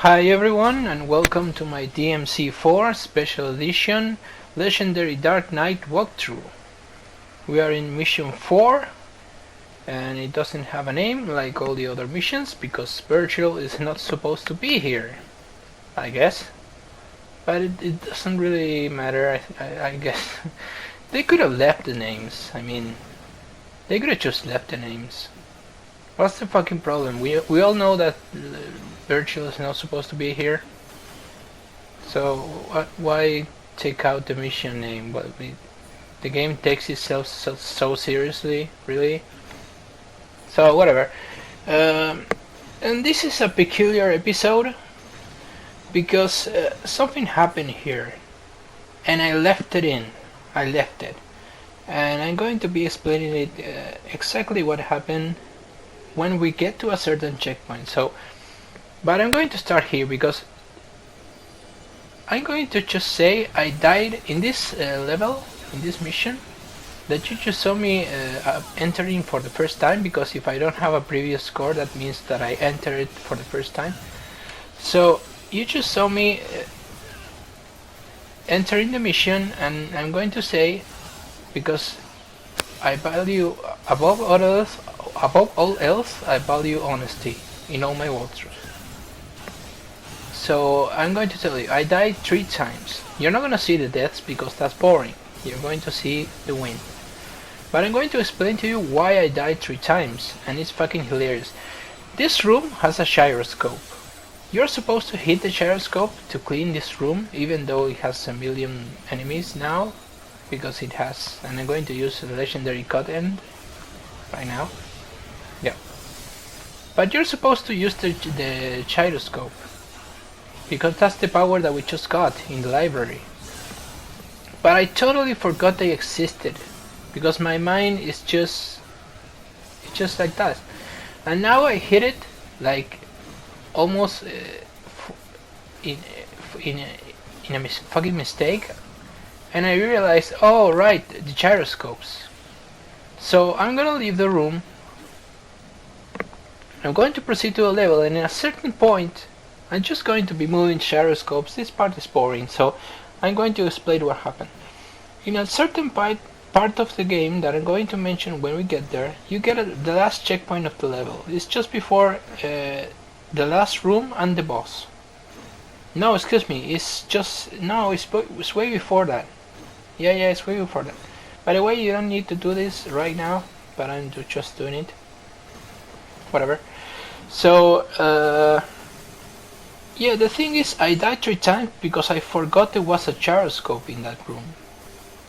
Hi everyone and welcome to my DMC4 Special Edition Legendary Dark Knight walkthrough. We are in mission 4 and it doesn't have a name like all the other missions because Virgil is not supposed to be here, I guess. But it doesn't really matter, I guess. They could have left the names, they could have just left the names. What's the fucking problem? We all know that Virgil is not supposed to be here. So why take out the mission name? The game takes itself so seriously, really. So whatever. And this is a peculiar episode because something happened here, and I left it in. I left it, and I'm going to be explaining it exactly what happened when we get to a certain checkpoint. But I'm going to start here because I'm going to just say I died in this level, in this mission, that you just saw me entering for the first time, because if I don't have a previous score, that means that I entered it for the first time. So you just saw me entering the mission, and I'm going to say, because I value above all else, I value honesty in all my walkthroughs. So I'm going to tell you, I died 3 times. You're not going to see the deaths because that's boring. You're going to see the win. But I'm going to explain to you why I died 3 times, and it's fucking hilarious. This room has a gyroscope. You're supposed to hit the gyroscope to clean this room, even though it has a million enemies now, because it has, and I'm going to use the legendary cut end right now. Yeah. But you're supposed to use the gyroscope, because that's the power that we just got in the library. But I totally forgot they existed, because my mind is just like that. And now I hit it like almost in a fucking mistake, and I realized, oh right, the gyroscopes. So I'm gonna leave the room. I'm going to proceed to a level, and at a certain point I'm just going to be moving gyroscopes. This part is boring, so I'm going to explain what happened. In a certain part of the game that I'm going to mention when we get there, you get the last checkpoint of the level. It's just before the last room and the boss. No, excuse me, it's way before that. Yeah, it's way before that. By the way, you don't need to do this right now, but I'm just doing it. Whatever. So, yeah, the thing is, I died 3 times because I forgot there was a gyroscope in that room.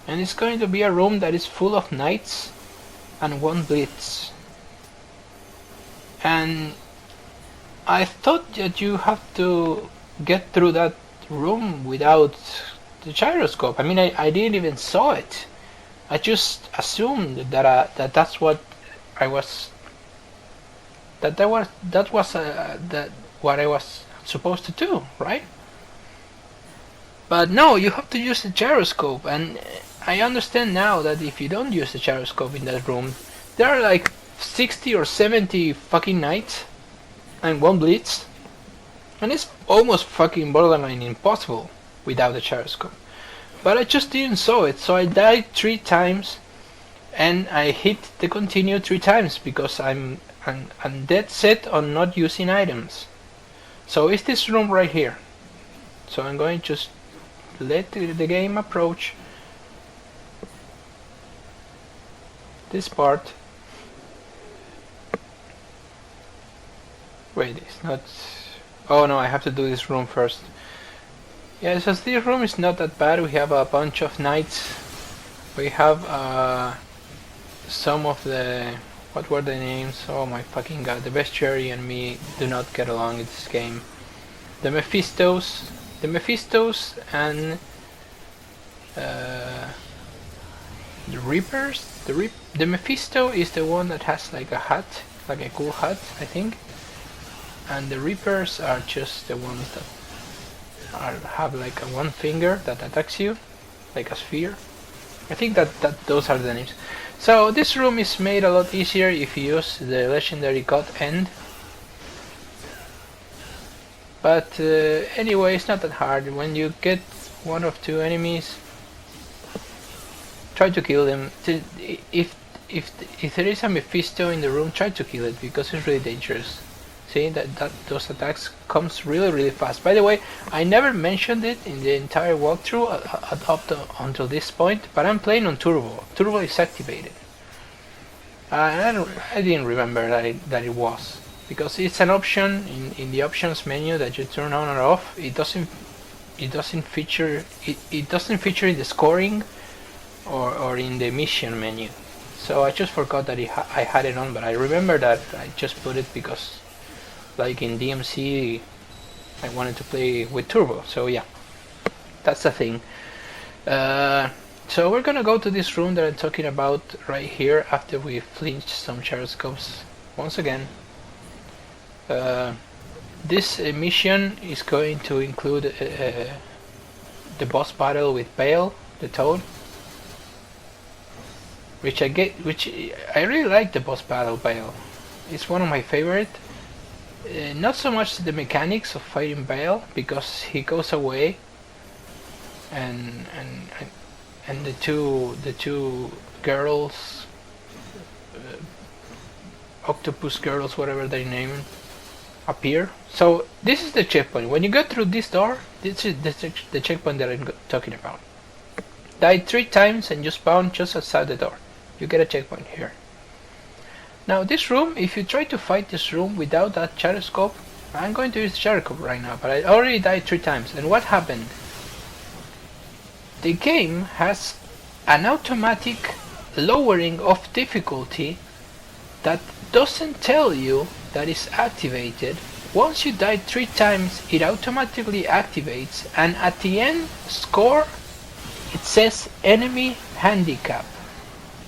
And it's going to be a room that is full of knights and 1 blitz. And I thought that you have to get through that room without the gyroscope. I didn't even saw it. I just assumed that that's what I was. That what I was supposed to do, right? But no, you have to use the gyroscope, and I understand now that if you don't use the gyroscope in that room, there are like 60 or 70 fucking knights and 1 blitz, and it's almost fucking borderline impossible without the gyroscope. But I just didn't saw it, so I died 3 times, and I hit the continue 3 times because I'm dead set on not using items. So it's this room right here. So I'm going to just let the game approach this part. Wait, it's not. Oh no, I have to do this room first. Yeah, so this room is not that bad. We have a bunch of knights. We have some of the. What were the names? Oh my fucking god, the bestiary and me do not get along in this game. The Mephistos and the Reapers. The Mephisto is the one that has like a hat, like a cool hat, I think. And the Reapers are just the ones that have like a 1 finger that attacks you, like a sphere. I think that those are the names. So this room is made a lot easier if you use the legendary cut end. But anyway, it's not that hard. When you get one of two enemies, try to kill them. If there is a Mephisto in the room, try to kill it because it's really dangerous. See that those attacks comes really fast. By the way, I never mentioned it in the entire walkthrough until this point, but I'm playing on Turbo. Turbo is activated. I didn't remember that it was, because it's an option in the options menu that you turn on or off. It doesn't feature in the scoring or in the mission menu. So I just forgot that I had it on, but I remember that I just put it because, like in DMC, I wanted to play with Turbo. So yeah, that's the thing. So we're gonna go to this room that I'm talking about right here after we flinched some gyroscopes once again. This mission is going to include the boss battle with Bale, the Toad, which I really like. The boss battle Bale. It's one of my favorite. Not so much the mechanics of fighting Bale, because he goes away, and the two girls, octopus girls, whatever they name, appear. So this is the checkpoint. When you go through this door, this is the checkpoint that I'm talking about. Die 3 times and you spawn just outside the door. You get a checkpoint here. Now this room, if you try to fight this room without that gyroscope, I'm going to use the gyroscope right now, but I already died 3 times. And what happened? The game has an automatic lowering of difficulty that doesn't tell you that it's activated. Once you die 3 times, it automatically activates, and at the end score it says enemy handicap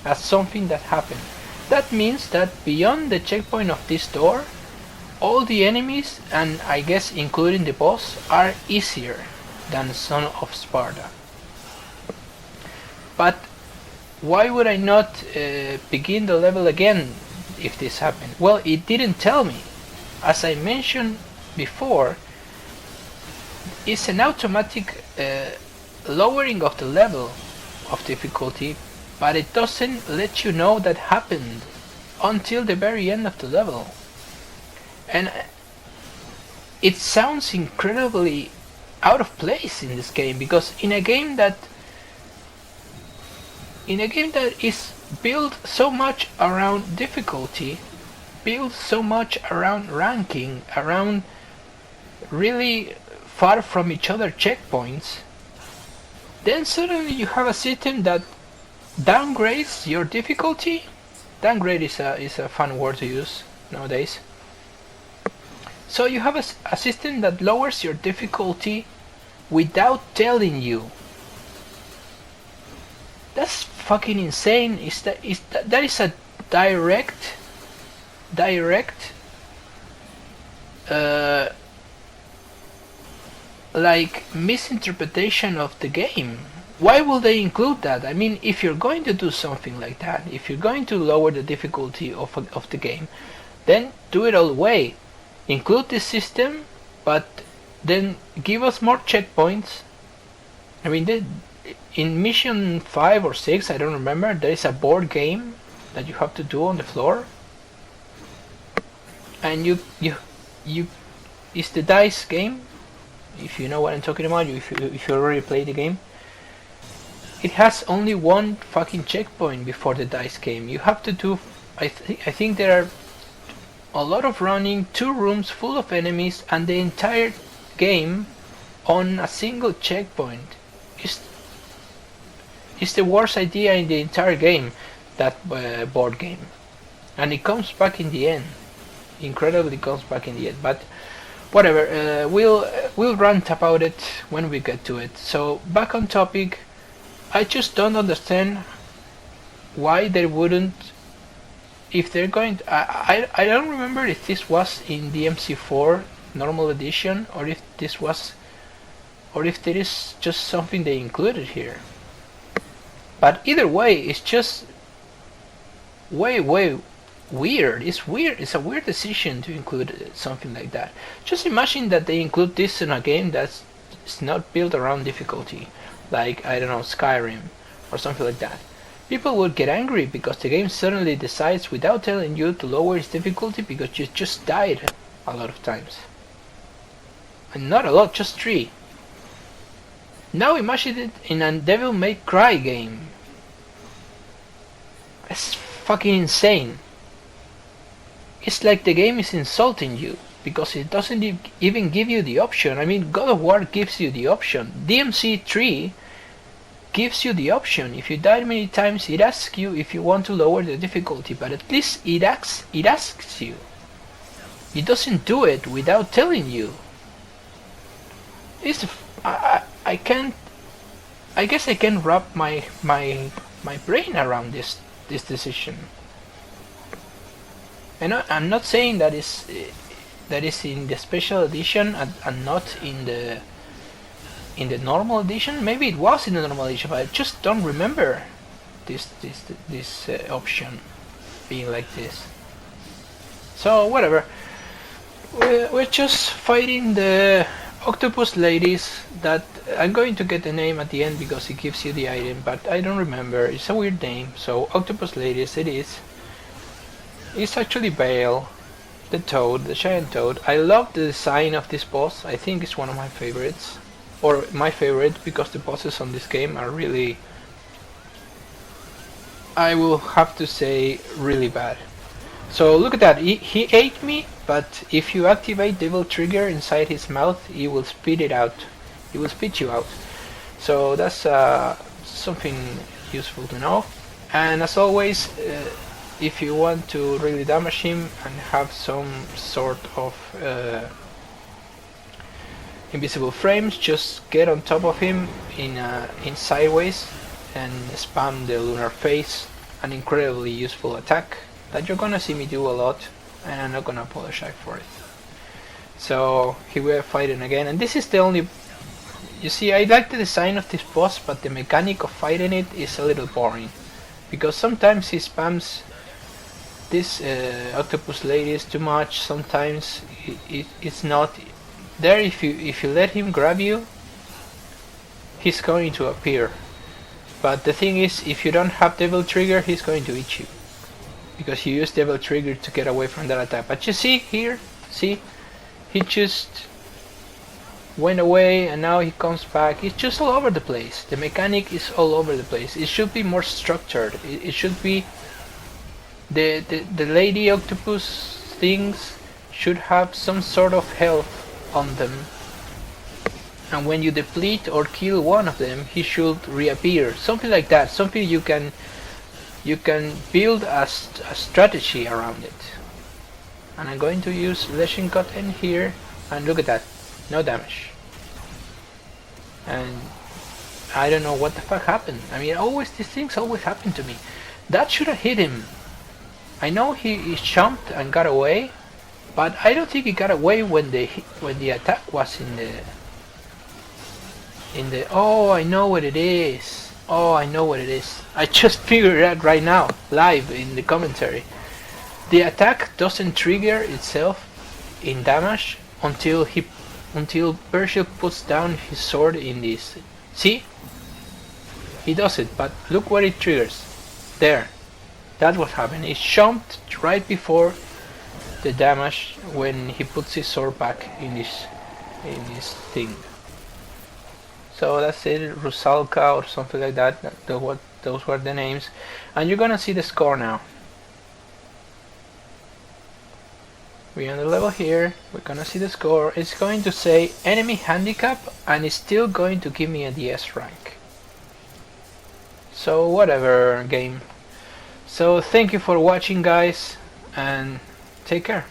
as something that happened. That means that beyond the checkpoint of this door, all the enemies, and I guess including the boss, are easier than Son of Sparta. But why would I not begin the level again if this happened? Well, it didn't tell me. As I mentioned before, it's an automatic lowering of the level of difficulty, but it doesn't let you know that happened until the very end of the level. And it sounds incredibly out of place in this game, because in a game that is built so much around difficulty, built so much around ranking, around really far from each other checkpoints, then suddenly you have a system that downgrades your difficulty. Downgrade is a fun word to use nowadays. So you have a system that lowers your difficulty without telling you. That's fucking insane. That is a direct like misinterpretation of the game. Why will they include that? I mean, if you're going to do something like that, if you're going to lower the difficulty of the game, then do it all the way. Include this system, but then give us more checkpoints. I mean, in mission 5 or 6, I don't remember, there is a board game that you have to do on the floor, and you it's the dice game. If you know what I'm talking about, if you already played the game, it has only one fucking checkpoint before the dice game. You have to do, I think there are a lot of running, 2 rooms full of enemies, and the entire game on a single checkpoint. It's the worst idea in the entire game, that board game, and it comes back in the end. Incredibly comes back in the end, but whatever. We'll rant about it when we get to it. So back on topic. I just don't understand why they wouldn't, if they're going to, I don't remember if this was in DMC4 normal edition, or if there is just something they included here. But either way, it's just way weird. It's weird. It's a weird decision to include something like that. Just imagine that they include this in a game that's not built around difficulty, like I don't know, Skyrim or something like that. People would get angry because the game suddenly decides without telling you to lower its difficulty because you just died a lot of times. And not a lot, just 3. Now imagine it in a Devil May Cry game. It's fucking insane. It's like the game is insulting you because it doesn't even give you the option. I mean, God of War gives you the option. DMC 3 gives you the option. If you die many times, it asks you if you want to lower the difficulty, but at least it asks you. It doesn't do it without telling you. It's I can't. I guess I can wrap my brain around this decision. And I'm not saying that is in the special edition and not in the normal edition. Maybe it was in the normal edition, but I just don't remember this option being like this. So whatever. We're just fighting the octopus ladies. That I'm going to get the name at the end because it gives you the item, but I don't remember. It's a weird name. So octopus ladies it is. It's actually Bale, the toad, the giant toad. I love the design of this boss. I think it's one of my favorites, or my favorite, because the bosses on this game are really, I will have to say, really bad. So look at that, he ate me, but if you activate Devil Trigger inside his mouth, he will spit it out. He will spit you out. So that's something useful to know. And as always, if you want to really damage him and have some sort of invisible frames, just get on top of him in sideways and spam the lunar face, an incredibly useful attack that you're gonna see me do a lot, and I'm not gonna apologize for it. So here we are fighting again, and this is the only. You see, I like the design of this boss, but the mechanic of fighting it is a little boring, because sometimes he spams this octopus ladies too much. Sometimes it's not there. If you let him grab you, he's going to appear. But the thing is, if you don't have Devil Trigger, he's going to eat you, because you use Devil Trigger to get away from that attack. But you see here, see, he just went away and now he comes back. It's just all over the place. The mechanic is all over the place. It should be more structured. It should be the lady octopus things should have some sort of health on them, and when you deplete or kill one of them, he should reappear. Something like that. Something you can build a strategy around it. And I'm going to use Legend Cut in here, and look at that, no damage. And I don't know what the fuck happened. I mean, these things always happen to me. That should have hit him. I know he jumped and got away, but I don't think he got away when the attack was in the. Oh, I know what it is. Oh, I know what it is. I just figured it out right now, live in the commentary. The attack doesn't trigger itself in damage until Persia puts down his sword in this. See? He does it, but look what it triggers. There. That's what happened. It jumped right before the damage when he puts his sword back in this thing. So that's it, Rusalka or something like that. Those were the names. And you're gonna see the score now. We're on the level here. We're gonna see the score. It's going to say enemy handicap, and it's still going to give me a DS rank. So whatever, game. So thank you for watching, guys, and take care.